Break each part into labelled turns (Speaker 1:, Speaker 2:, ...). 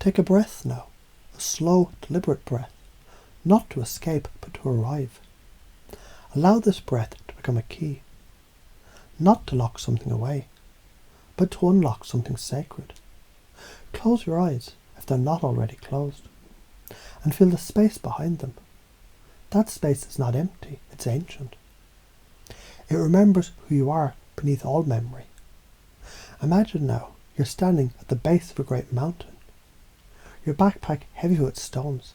Speaker 1: Take a breath now, a slow, deliberate breath, not to escape but to arrive. Allow this breath to become a key, not to lock something away, but to unlock something sacred. Close your eyes if they're not already closed, and feel the space behind them. That space is not empty, it's ancient. It remembers who you are beneath all memory. Imagine now you're standing at the base of a great mountain, your backpack heavy with stones.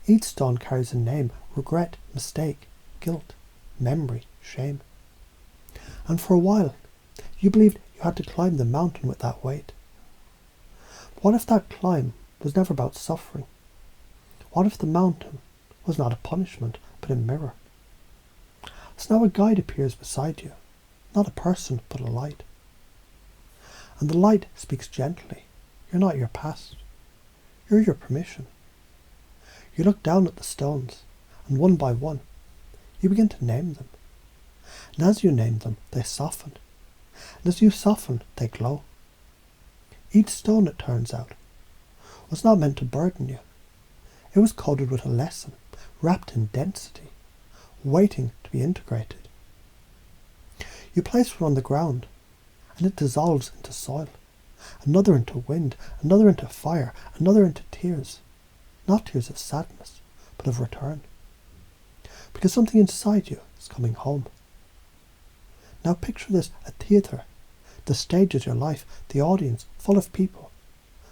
Speaker 1: Each stone carries a name: regret, mistake, guilt, memory, shame. And for a while, you believed you had to climb the mountain with that weight. What if that climb was never about suffering? What if the mountain was not a punishment, but a mirror? So now a guide appears beside you, not a person, but a light. And the light speaks gently. You're not your past. You're your permission. You look down at the stones, and one by one, you begin to name them. And as you name them, they soften. And as you soften, they glow. Each stone, it turns out, was not meant to burden you. It was coated with a lesson, wrapped in density, waiting to be integrated. You place one on the ground, and it dissolves into soil, another into wind, another into fire, another into tears. Not tears of sadness, but of return. Because something inside you is coming home. Now picture this: a theatre. The stage is your life, the audience full of people.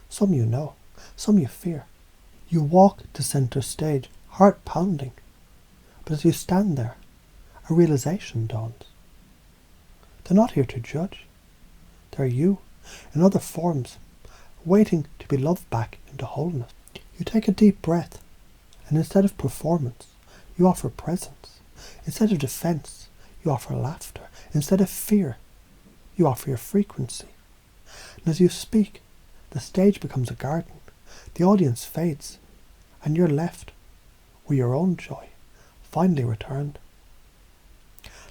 Speaker 1: Some you know, some you fear. You walk to centre stage, heart pounding. But as you stand there, a realization dawns. They're not here to judge. They're you, in other forms, waiting to be loved back into wholeness. You take a deep breath, and instead of performance, you offer presence. Instead of defense, you offer laughter. Instead of fear, you offer your frequency. And as you speak, the stage becomes a garden. The audience fades, and you're left with your own joy, finally returned.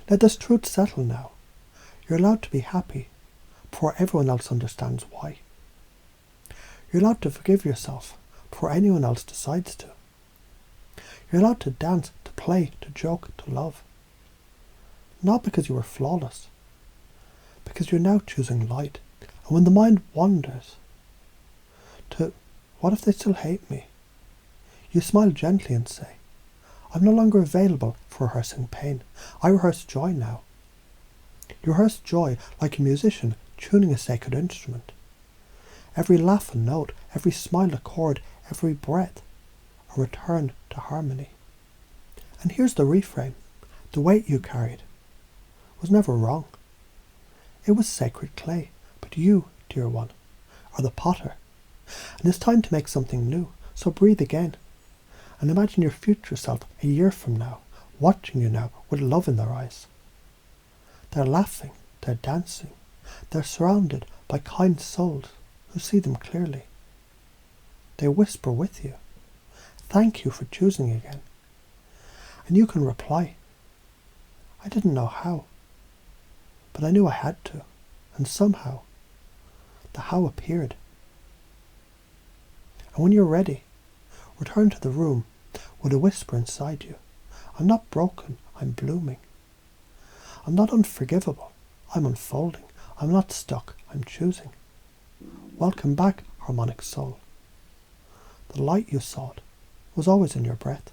Speaker 1: Let this truth settle now. You're allowed to be happy before everyone else understands why. You're allowed to forgive yourself before anyone else decides to. You're allowed to dance, to play, to joke, to love. Not because you were flawless, because you're now choosing light. And when the mind wanders to, what if they still hate me? You smile gently and say, I'm no longer available for rehearsing pain. I rehearse joy now. You rehearse joy like a musician tuning a sacred instrument. Every laugh a note, every smile a chord, every breath a return to harmony. And here's the reframe. The weight you carried was never wrong. It was sacred clay, but you, dear one, are the potter. And it's time to make something new, so breathe again. And imagine your future self a year from now, watching you now with love in their eyes. They're laughing, they're dancing, they're surrounded by kind souls who see them clearly. They whisper with you, thank you for choosing again. And you can reply, I didn't know how, but I knew I had to, and somehow the how appeared. And when you're ready, return to the room with a whisper inside you. I'm not broken, I'm blooming. I'm not unforgivable, I'm unfolding. I'm not stuck, I'm choosing. Welcome back, harmonic soul. The light you sought was always in your breath.